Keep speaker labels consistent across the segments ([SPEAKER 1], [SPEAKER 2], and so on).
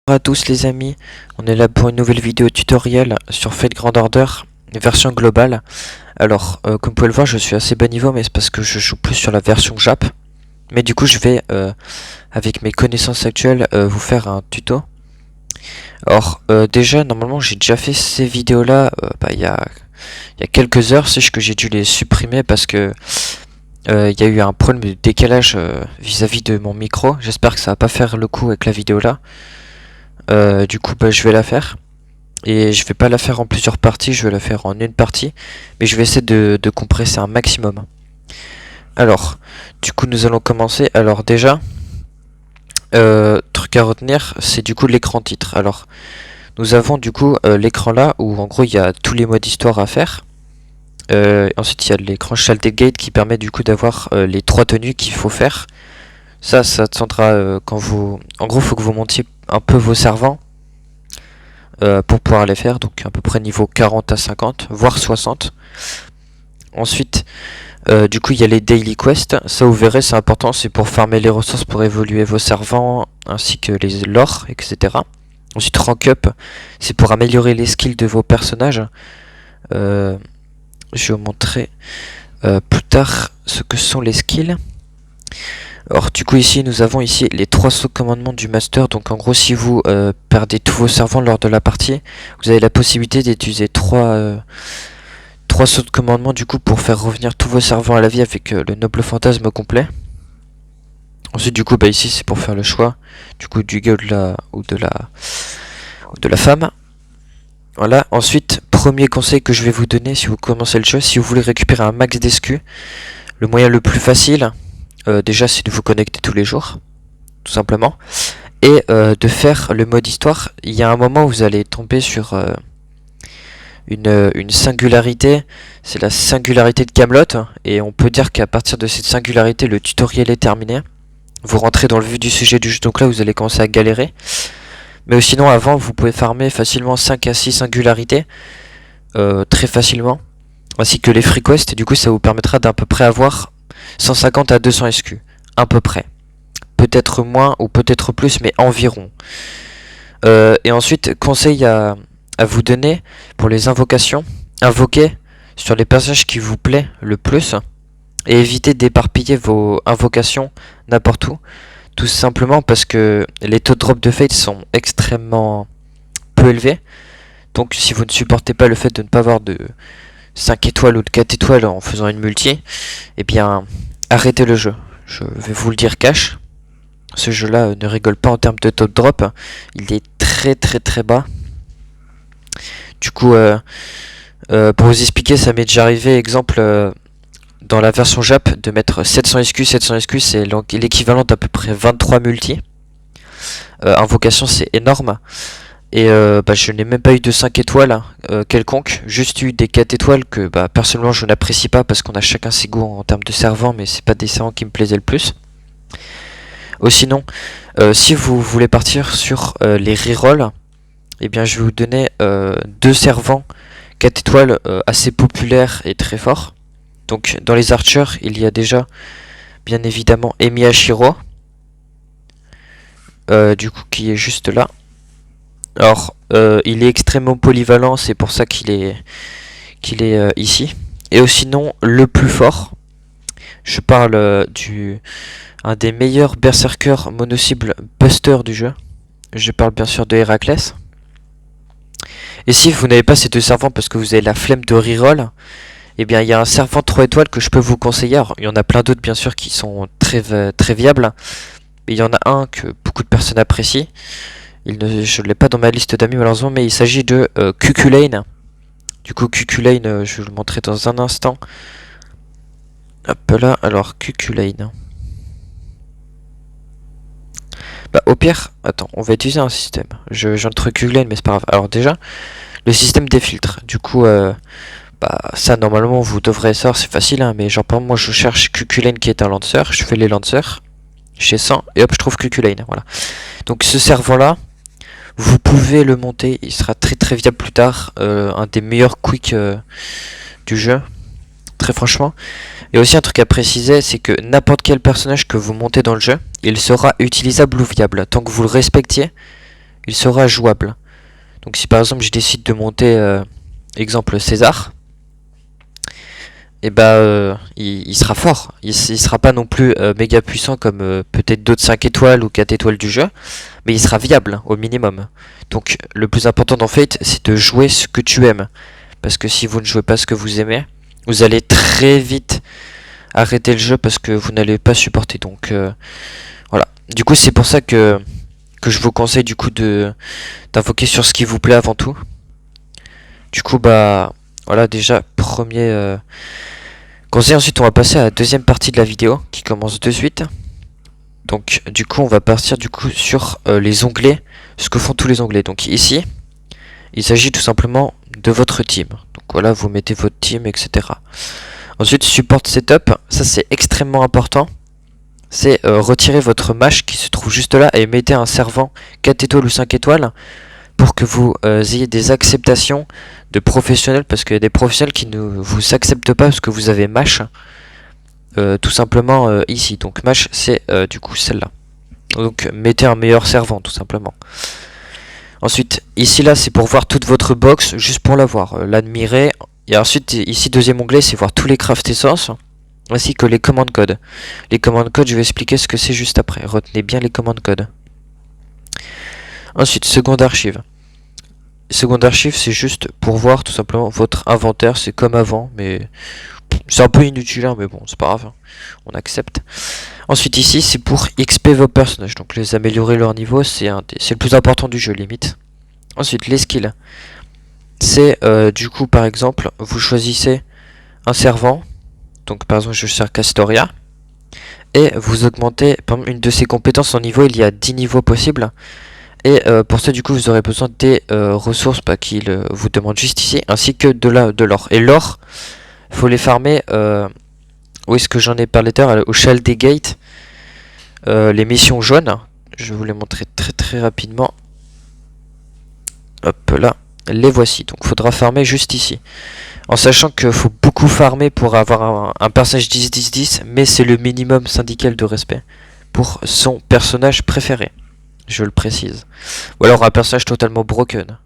[SPEAKER 1] Bonjour à tous les amis, on est là pour une nouvelle vidéo tutoriel sur Fate Grand Order, version globale. Alors, comme vous pouvez le voir, je suis assez bas niveau, mais c'est parce que je joue plus sur la version Jap. Mais du coup, je vais, avec mes connaissances actuelles, vous faire un tuto. Alors, déjà, normalement, j'ai déjà fait ces vidéos-là il y a quelques heures. C'est juste que j'ai dû les supprimer parce que il y a eu un problème de décalage vis-à-vis de mon micro. J'espère que ça va pas faire le coup avec la vidéo là. Du coup je vais la faire. Et je vais pas la faire en plusieurs parties, je vais la faire en une partie. Mais je vais essayer de compresser un maximum. Alors, du coup nous allons commencer. Alors déjà, truc à retenir, c'est du coup l'écran titre. Alors, nous avons du coup l'écran là où en gros il y a tous les modes histoire à faire. Ensuite il y a l'écran Shalted Gate qui permet du coup d'avoir les 3 tenues qu'il faut faire. Ça attendra quand vous... En gros faut que vous montiez un peu vos servants pour pouvoir les faire. Donc à peu près niveau 40 à 50, voire 60. Ensuite du coup il y a les Daily Quests. Ça vous verrez c'est important, c'est pour farmer les ressources pour évoluer vos servants ainsi que les lore, etc. Ensuite Rank Up, c'est pour améliorer les skills de vos personnages. Je vais vous montrer plus tard ce que sont les skills. Alors du coup ici nous avons ici les 3 sauts de commandement du master. Donc en gros si vous perdez tous vos servants lors de la partie, vous avez la possibilité d'utiliser 3 sauts de commandement du coup pour faire revenir tous vos servants à la vie avec le noble fantasme complet. Ensuite du coup ici c'est pour faire le choix du coup du gars ou de la femme. Voilà, ensuite premier conseil que je vais vous donner si vous commencez le jeu, si vous voulez récupérer un max d'SQ, le moyen le plus facile déjà c'est de vous connecter tous les jours, tout simplement, et de faire le mode histoire. Il y a un moment où vous allez tomber sur une singularité, c'est la singularité de Camelot, et on peut dire qu'à partir de cette singularité le tutoriel est terminé. Vous rentrez dans le vif du sujet du jeu, donc là vous allez commencer à galérer. Mais sinon avant vous pouvez farmer facilement 5 à 6 singularités très facilement, ainsi que les free quests. Du coup ça vous permettra d'à peu près avoir 150 à 200 SQ, à peu près. Peut-être moins ou peut-être plus, mais environ. Et ensuite, conseil à vous donner pour les invocations. Invoquez sur les personnages qui vous plaît le plus. Et évitez d'éparpiller vos invocations n'importe où. Tout simplement parce que les taux de drop de fate sont extrêmement peu élevés. Donc si vous ne supportez pas le fait de ne pas avoir de 5 étoiles ou de 4 étoiles en faisant une multi, eh bien arrêtez le jeu. Je vais vous le dire cash. Ce jeu là ne rigole pas en termes de taux de drop. Il est très bas. Du coup pour vous expliquer, ça m'est déjà arrivé, exemple dans la version Jap, de mettre 700 SQ. 700 SQ c'est l'équivalent d'à peu près 23 multi. Invocation c'est énorme. Et je n'ai même pas eu de 5 étoiles quelconque, juste eu des 4 étoiles que personnellement je n'apprécie pas parce qu'on a chacun ses goûts en termes de servants, mais c'est pas des servants qui me plaisaient le plus. Sinon, si vous voulez partir sur les rerolls, eh bien je vais vous donner 2 servants 4 étoiles assez populaires et très forts. Donc dans les archers, il y a déjà bien évidemment Emiashiro, du coup qui est juste là. Alors, il est extrêmement polyvalent, c'est pour ça qu'il est ici. Et sinon, le plus fort, je parle un des meilleurs berserkers mono-cible buster du jeu. Je parle bien sûr de Héraclès. Et si vous n'avez pas ces 2 servants parce que vous avez la flemme de reroll, eh bien il y a un servant 3 étoiles que je peux vous conseiller. Alors, il y en a plein d'autres bien sûr qui sont très viables. Mais il y en a un que beaucoup de personnes apprécient. Je ne l'ai pas dans ma liste d'amis malheureusement, mais il s'agit de Cuculain. Du coup Cuculain, je vais le montrer dans un instant. Hop là, alors Cuculain. Au pire, attends, on va utiliser un système. Je viens de trouver Cuculain, mais c'est pas grave. Alors déjà, le système des filtres. Du coup, ça normalement vous devrez savoir, c'est facile, hein, mais genre par exemple, moi je cherche Cuculain qui est un lanceur, je fais les lanceurs, j'ai 100 et hop je trouve Cuculain, voilà. Donc ce servant là, vous pouvez le monter, il sera très viable plus tard, un des meilleurs quick du jeu, très franchement. Et aussi un truc à préciser, c'est que n'importe quel personnage que vous montez dans le jeu, il sera utilisable ou viable, tant que vous le respectiez, il sera jouable. Donc si par exemple je décide de monter exemple César, et il sera fort. Il sera pas non plus méga puissant comme peut-être d'autres 5 étoiles ou 4 étoiles du jeu, mais il sera viable au minimum. Donc le plus important dans Fate, c'est de jouer ce que tu aimes. Parce que si vous ne jouez pas ce que vous aimez, vous allez très vite arrêter le jeu parce que vous n'allez pas supporter. Donc voilà. Du coup c'est pour ça que je vous conseille du coup d'invoquer sur ce qui vous plaît avant tout. Du coup voilà déjà premier conseil. Ensuite on va passer à la deuxième partie de la vidéo qui commence de suite. Donc du coup on va partir du coup sur les onglets, ce que font tous les onglets. Donc ici il s'agit tout simplement de votre team. Donc voilà, vous mettez votre team, etc. Ensuite support setup, ça c'est extrêmement important. C'est retirer votre mâche qui se trouve juste là et mettez un servant 4 étoiles ou 5 étoiles pour que vous ayez des acceptations de professionnels, parce qu'il y a des professionnels qui ne vous acceptent pas parce que vous avez mâche tout simplement ici. Donc mâche c'est du coup celle-là. Donc mettez un meilleur servant tout simplement. Ensuite ici là c'est pour voir toute votre box, juste pour la voir, l'admirer. Et ensuite ici deuxième onglet c'est voir tous les craft essences ainsi que les commandes codes. Les commandes codes je vais expliquer ce que c'est juste après. Retenez bien les commandes codes. Ensuite seconde archive. Seconde archive c'est juste pour voir tout simplement votre inventaire. C'est comme avant mais c'est un peu inutile hein, mais bon c'est pas grave, on accepte. Ensuite ici c'est pour XP vos personnages, donc les améliorer leur niveau, c'est le plus important du jeu limite. Ensuite les skills, c'est du coup par exemple vous choisissez un servant, donc par exemple je sers Castoria, et vous augmentez par exemple une de ses compétences en niveau, il y a 10 niveaux possibles. Et pour ça du coup vous aurez besoin des ressources qu'il vous demande juste ici, ainsi que de l'or. Et l'or, faut les farmer, où est-ce que j'en ai parlé tout à l'heure, au Shaldé Gate, les missions jaunes. Je vais vous les montrer très rapidement. Hop là, les voici. Donc faudra farmer juste ici. En sachant qu'il faut beaucoup farmer pour avoir un personnage 10-10-10, mais c'est le minimum syndical de respect pour son personnage préféré. Je le précise. Ou alors un personnage totalement broken.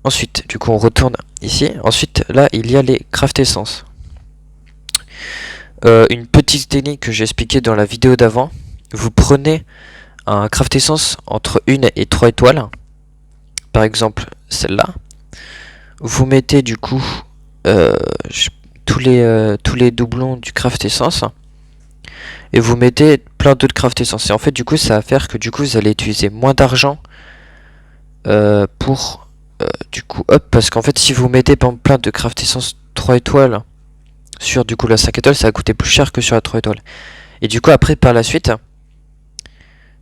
[SPEAKER 1] Ensuite, du coup on retourne ici. Ensuite, là il y a les craft essences. Une petite technique que j'ai expliquée dans la vidéo d'avant. Vous prenez un craft essence entre 1 et 3 étoiles. Par exemple celle-là. Vous mettez du coup tous les doublons du craft essence. Et vous mettez plein d'autres craft essence. Et en fait du coup ça va faire que du coup vous allez utiliser moins d'argent pour du coup hop, parce qu'en fait si vous mettez plein de craft essence 3 étoiles sur du coup la 5 étoiles, ça va coûter plus cher que sur la 3 étoiles. Et du coup après par la suite,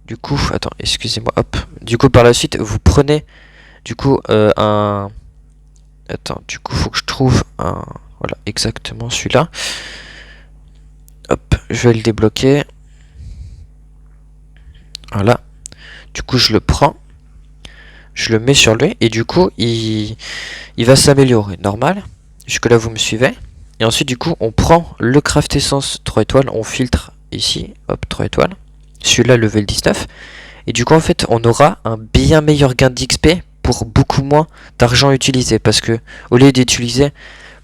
[SPEAKER 1] du coup attends excusez-moi, hop, du coup par la suite vous prenez du coup attends, du coup faut que je trouve un, voilà exactement celui-là. Hop, je vais le débloquer. Voilà. Du coup je le prends, je le mets sur lui et du coup il va s'améliorer, normal. Jusque là vous me suivez. Et ensuite du coup on prend le craft essence 3 étoiles, on filtre ici, hop 3 étoiles. Celui-là level 19. Et du coup en fait on aura un bien meilleur gain d'XP pour beaucoup moins d'argent utilisé. Parce que au lieu d'utiliser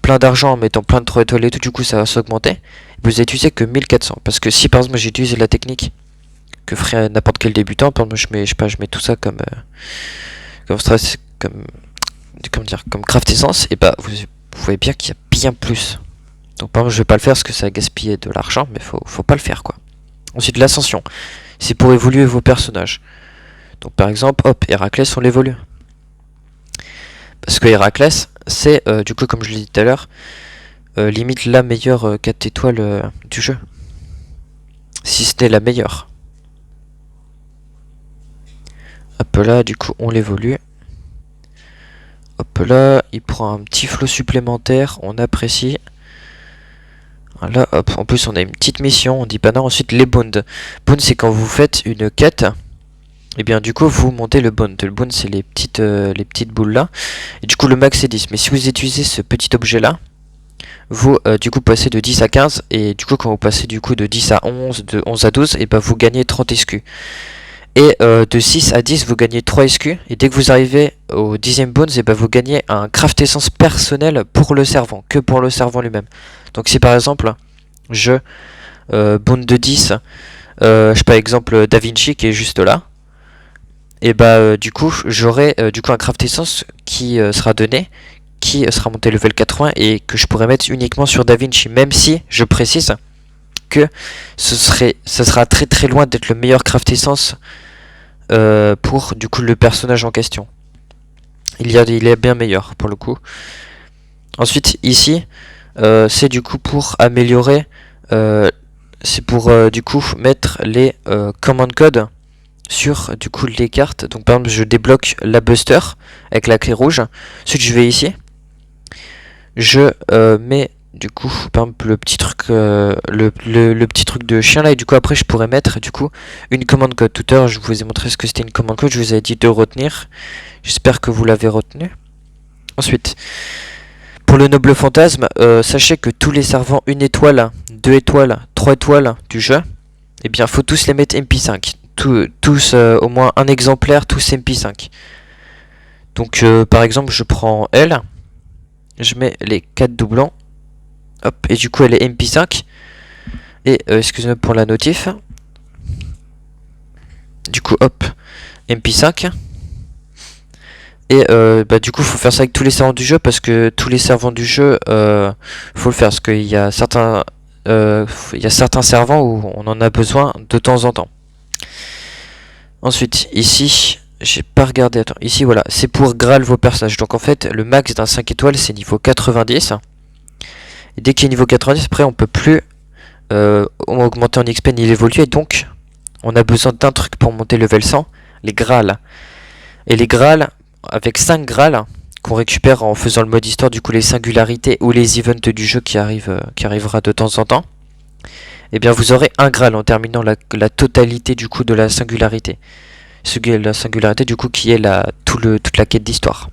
[SPEAKER 1] plein d'argent en mettant plein de 3 étoiles et tout, du coup ça va s'augmenter. Vous n'utilisez que 1400. Parce que si par exemple j'ai utilisé la technique que ferait n'importe quel débutant, par exemple je mets tout ça comme stress, comme craft essence, et vous voyez bien qu'il y a bien plus. Donc par exemple je vais pas le faire parce que ça a gaspillé de l'argent, mais faut pas le faire quoi. Ensuite l'ascension, c'est pour évoluer vos personnages. Donc par exemple hop, Héraclès on l'évolue. Parce que Héraclès c'est du coup comme je l'ai dit tout à l'heure, limite la meilleure 4 étoiles du jeu. Si ce n'est la meilleure. Hop là, du coup on l'évolue. Hop là, il prend un petit flot supplémentaire, on apprécie. Voilà, hop, en plus on a une petite mission, on dit pas non. Ensuite les bounds. Bounds c'est quand vous faites une quête, et bien du coup vous montez le bound. Le bound c'est les petites boules là. Et du coup le max c'est 10. Mais si vous utilisez ce petit objet là, vous du coup passez de 10 à 15. Et du coup quand vous passez du coup de 10 à 11, de 11 à 12, et ben vous gagnez 30 SQ. Et de 6 à 10, vous gagnez 3 SQ. Et dès que vous arrivez au 10e bones, et ben vous gagnez un craft essence personnel pour le servant, que pour le servant lui-même. Donc si par exemple, je bone de 10, je sais pas, exemple Da Vinci qui est juste là, et bah du coup j'aurai du coup un craft essence qui sera donné, qui sera monté level 80 et que je pourrais mettre uniquement sur Da Vinci, même si je précise que ce sera très très loin d'être le meilleur craft essence pour du coup le personnage en question. Il est bien meilleur pour le coup. Ensuite ici c'est du coup pour améliorer, c'est pour du coup mettre les command codes sur du coup les cartes. Donc par exemple je débloque la Buster avec la clé rouge. Ensuite je vais ici, je mets du coup par exemple le petit truc le petit truc de chien là, et du coup après je pourrais mettre du coup une commande code. Tout à l'heure je vous ai montré ce que c'était une commande code, je vous ai dit de retenir, j'espère que vous l'avez retenu. Ensuite pour le noble fantasme, sachez que tous les servants 1 étoile, 2 étoiles, 3 étoiles du jeu, eh bien faut tous les mettre MP5, tous au moins un exemplaire, tous MP5. Donc par exemple je prends elle, je mets les 4 doublants. Hop, et du coup elle est MP5. Et excusez-moi pour la notif. Du coup hop, MP5. Et bah du coup faut faire ça avec tous les servants du jeu, parce que tous les servants du jeu faut le faire, parce qu'il y a certains servants où on en a besoin de temps en temps. Ensuite ici j'ai pas regardé, attends, ici voilà, c'est pour Graal vos personnages. Donc en fait le max d'un 5 étoiles c'est niveau 90. Et dès qu'il est niveau 90, après on peut plus augmenter en XP ni l'évoluer, et donc on a besoin d'un truc pour monter level 100, les Graals. Et les Graals, avec 5 Graals qu'on récupère en faisant le mode histoire, du coup les singularités ou les events du jeu qui arrivera de temps en temps, et bien vous aurez un Graal en terminant la totalité du coup de la singularité. La singularité du coup qui est toute la quête d'histoire.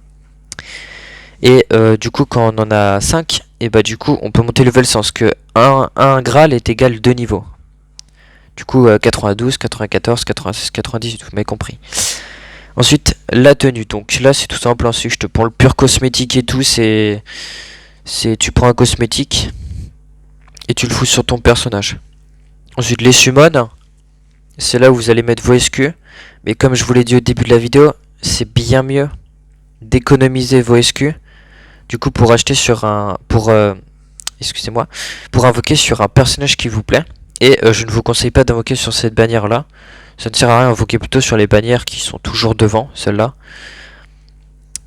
[SPEAKER 1] Et du coup quand on en a 5, et bah du coup on peut monter level 100, parce que un Graal est égal 2 niveaux. Du coup 92, 94, 96, 98, vous m'avez compris. Ensuite la tenue, donc là c'est tout simple, hein, si je te prends le pur cosmétique et tout, c'est tu prends un cosmétique et tu le fous sur ton personnage. Ensuite les summons, c'est là où vous allez mettre vos SQ, mais comme je vous l'ai dit au début de la vidéo, c'est bien mieux d'économiser vos SQ du coup pour acheter sur un excusez-moi, pour invoquer sur un personnage qui vous plaît. Et je ne vous conseille pas d'invoquer sur cette bannière là, ça ne sert à rien, invoquer plutôt sur les bannières qui sont toujours devant, celle-là,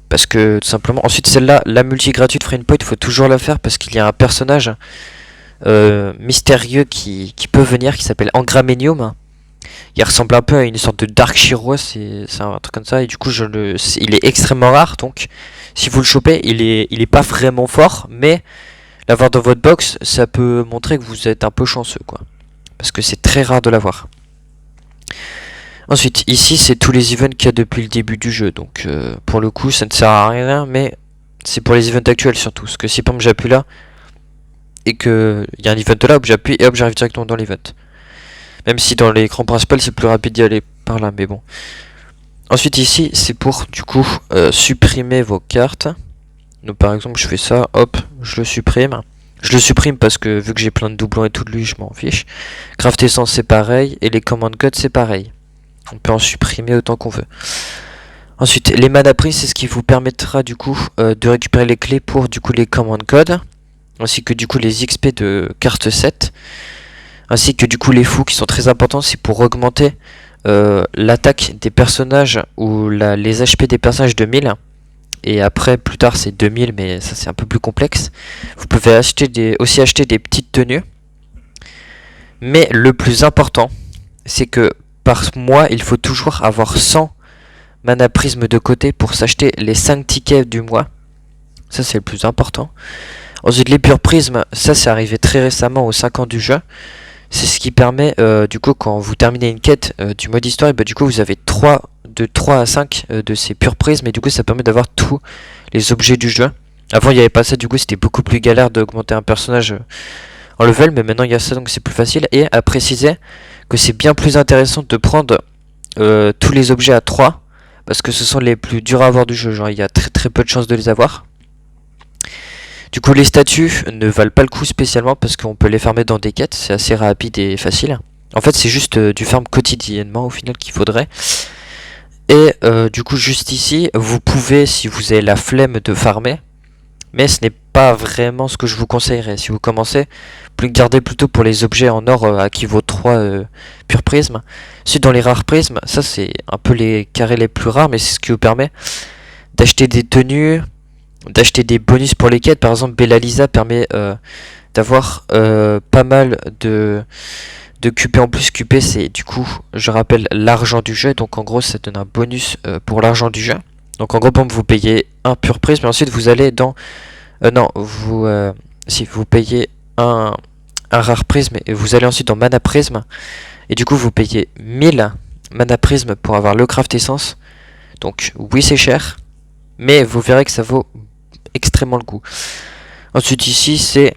[SPEAKER 1] parce que tout simplement. Ensuite celle-là, la multi gratuite Friend Point, il faut toujours la faire parce qu'il y a un personnage mystérieux qui peut venir, qui s'appelle Angramenium. Il ressemble un peu à une sorte de Dark Shiro, c'est un truc comme ça, et du coup il est extrêmement rare, donc si vous le chopez, il est pas vraiment fort, mais l'avoir dans votre box, ça peut montrer que vous êtes un peu chanceux, quoi, parce que c'est très rare de l'avoir. Ensuite, ici, c'est tous les events qu'il y a depuis le début du jeu, donc pour le coup, ça ne sert à rien, mais c'est pour les events actuels surtout, parce que si par exemple j'appuie là, et que il y a un event là, hop, j'appuie, et hop, j'arrive directement dans l'event. Même si dans l'écran principal, c'est plus rapide d'y aller par là, mais bon. Ensuite, ici, c'est pour, du coup, supprimer vos cartes. Donc par exemple, je fais ça, hop, je le supprime. Je le supprime parce que vu que j'ai plein de doublons et tout de lui, je m'en fiche. Craft essence c'est pareil, et les command codes c'est pareil. On peut en supprimer autant qu'on veut. Ensuite, les mana pris, c'est ce qui vous permettra du coup de récupérer les clés pour du coup les command codes, ainsi que du coup les XP de carte 7, ainsi que du coup les fous qui sont très importants, c'est pour augmenter l'attaque des personnages ou les HP des personnages de 1000. Et après, plus tard, c'est 2000, mais ça c'est un peu plus complexe. Vous pouvez aussi acheter des petites tenues. Mais le plus important, c'est que par mois, il faut toujours avoir 100 mana prisme de côté pour s'acheter les 5 tickets du mois. Ça c'est le plus important. Ensuite, les purs prismes, ça c'est arrivé très récemment aux 5 ans du jeu. C'est ce qui permet, du coup, quand vous terminez une quête du mode histoire, et bah, du coup, vous avez de 3 à 5 de ces purs prismes, et du coup, ça permet d'avoir tous les objets du jeu. Avant, il n'y avait pas ça, du coup, c'était beaucoup plus galère d'augmenter un personnage en level, mais maintenant, il y a ça, donc c'est plus facile. Et à préciser que c'est bien plus intéressant de prendre tous les objets à 3 parce que ce sont les plus durs à avoir du jeu, genre il y a très très peu de chances de les avoir. Du coup les statues ne valent pas le coup spécialement parce qu'on peut les farmer dans des quêtes, c'est assez rapide et facile. En fait c'est juste du farm quotidiennement au final qu'il faudrait. Et du coup juste ici, vous pouvez, si vous avez la flemme de farmer, mais ce n'est pas vraiment ce que je vous conseillerais. Si vous commencez, gardez plutôt pour les objets en or à qui vaut 3 purs prismes. Ensuite dans les rares prismes, ça c'est un peu les carrés les plus rares, mais c'est ce qui vous permet d'acheter des tenues, d'acheter des bonus pour les quêtes. Par exemple Bella Lisa permet d'avoir pas mal de QP en plus. QP c'est du coup, je rappelle, l'argent du jeu, donc en gros ça donne un bonus pour l'argent du jeu. Donc en gros bon, vous payez un pur prisme, mais ensuite vous allez dans... non, si vous payez un rare prisme et vous allez ensuite dans mana prisme, et du coup vous payez 1000 mana prisme pour avoir le craft essence. Donc oui c'est cher, mais vous verrez que ça vaut extrêmement le coup. Ensuite ici c'est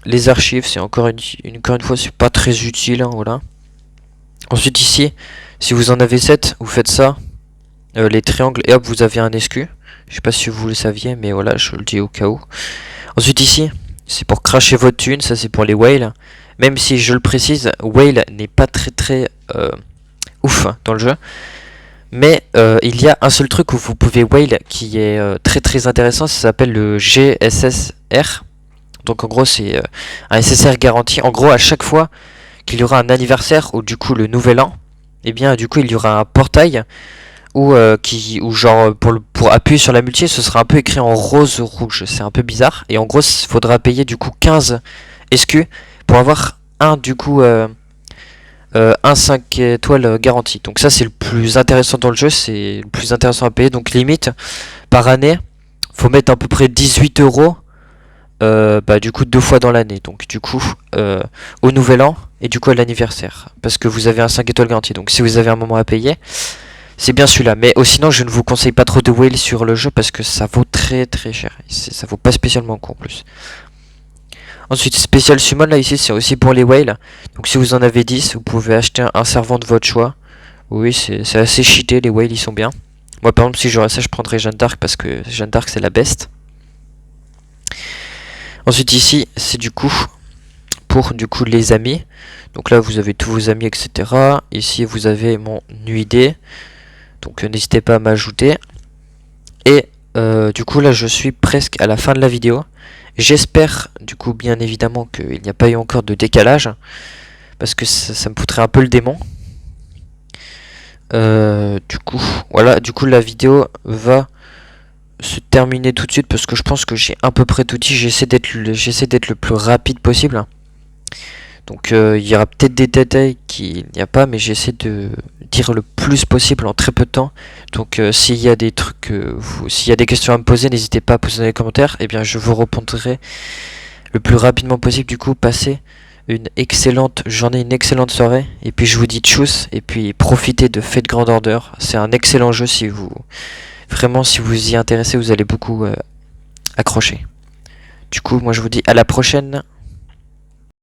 [SPEAKER 1] les archives, c'est encore une fois c'est pas très utile, hein, voilà. Ensuite ici, si vous en avez 7, vous faites ça, les triangles, et hop vous avez un SQ. Je sais pas si vous le saviez, mais voilà, je le dis au cas où. Ensuite ici, c'est pour cracher votre thune, ça c'est pour les whales. Même si je le précise, whale n'est pas très ouf dans le jeu. Mais il y a un seul truc où vous pouvez whale qui est très intéressant, ça s'appelle le GSSR. Donc en gros c'est un SSR garanti. En gros à chaque fois qu'il y aura un anniversaire ou du coup le nouvel an, et bien du coup il y aura un portail ou genre pour appuyer sur la multi, ce sera un peu écrit en rose rouge, c'est un peu bizarre. Et en gros il faudra payer du coup 15 SQ pour avoir un du coup un 5 étoiles garanti. Donc ça c'est le plus intéressant dans le jeu, c'est le plus intéressant à payer. Donc limite par année faut mettre à peu près 18 euros. Bah du coup 2 fois dans l'année, donc du coup au nouvel an et du coup à l'anniversaire, parce que vous avez un 5 étoiles garanti. Donc si vous avez un moment à payer, c'est bien celui-là. Mais sinon je ne vous conseille pas trop de whale sur le jeu parce que ça vaut très cher, ça vaut pas spécialement le coup en plus. Ensuite spécial summon là ici c'est aussi pour les whales. Donc si vous en avez 10, vous pouvez acheter un servant de votre choix. Oui c'est assez cheaté, les whales ils sont bien. Moi par exemple si j'aurais ça je prendrais Jeanne d'Arc parce que Jeanne d'Arc c'est la best. Ensuite ici c'est du coup pour du coup les amis. Donc là vous avez tous vos amis etc. Ici vous avez mon UID. Donc n'hésitez pas à m'ajouter. Et du coup là je suis presque à la fin de la vidéo. J'espère du coup bien évidemment qu'il n'y a pas eu encore de décalage. Parce que ça me foutrait un peu le démon. Du coup voilà, du coup la vidéo va se terminer tout de suite parce que je pense que j'ai à peu près tout dit. J'essaie d'être le plus rapide possible. Donc il y aura peut-être des détails qu'il n'y a pas, mais j'essaie de dire le plus possible en très peu de temps. Donc s'il y a des trucs, s'il y a des questions à me poser, n'hésitez pas à poser dans les commentaires. Et bien je vous répondrai le plus rapidement possible. Du coup passez une excellente journée, une excellente soirée. Et puis je vous dis tchuss. Et puis profitez de Fate Grand Order. C'est un excellent jeu si vous... Vraiment, si vous y intéressez, vous allez beaucoup accrocher. Du coup, moi je vous dis à la prochaine.